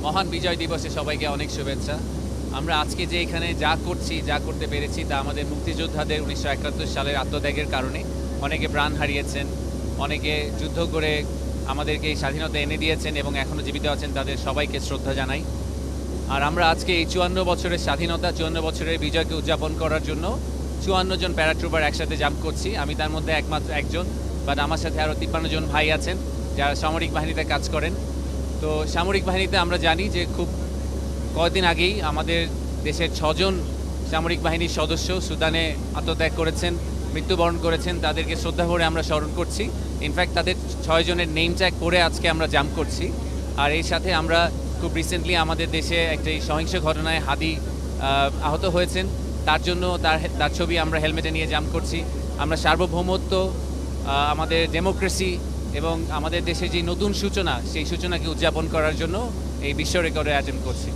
মহান বিজয় দিবসে সবাইকে অনেক শুভেচ্ছা। আমরা আজকে যে এখানে যা করছি, যা করতে পেরেছি তা আমাদের মুক্তিযোদ্ধাদের ১৯৭১ সালের আত্মত্যাগের কারণে। অনেকে প্রাণ হারিয়েছেন, অনেকে যুদ্ধ করে আমাদেরকে এই স্বাধীনতা এনে দিয়েছেন এবং এখনও জীবিত আছেন, তাদের সবাইকে শ্রদ্ধা জানাই। আর আমরা আজকে এই ৫৪ বছরের স্বাধীনতা, ৫৪ বছরের বিজয়কে উদযাপন করার জন্য ৫৪ জন প্যারাট্রুপার একসাথে জাম্প করছি। আমি তার মধ্যে একমাত্র একজন, বাট আমার সাথে আরও ৫৩ জন ভাই আছেন যারা সামরিক বাহিনীতে কাজ করেন। তো সামরিক বাহিনীতে আমরা জানি যে খুব কয়েকদিন আগেই আমাদের দেশের ৬ জন সামরিক বাহিনীর সদস্য সুদানে আত্মত্যাগ করেছেন, মৃত্যুবরণ করেছেন। তাদেরকে শ্রদ্ধা করে আমরা স্মরণ করছি। ইনফ্যাক্ট তাদের ৬ জনের নেম ট্যাগ করে আজকে আমরা জাম্প করছি। আর এর সাথে আমরা খুব রিসেন্টলি আমাদের দেশে একটি সহিংস ঘটনায় হাদি আহত হয়েছেন, তার জন্য তার ছবি আমরা হেলমেটে নিয়ে জাম্প করছি। আমরা সার্বভৌমত্ব, আমাদের ডেমোক্রেসি এবং আমাদের দেশে যে নতুন সূচনা, সেই সূচনাকে উদযাপন করার জন্য এই বিশ্ব রেকর্ডে অ্যাটেম্প করছি।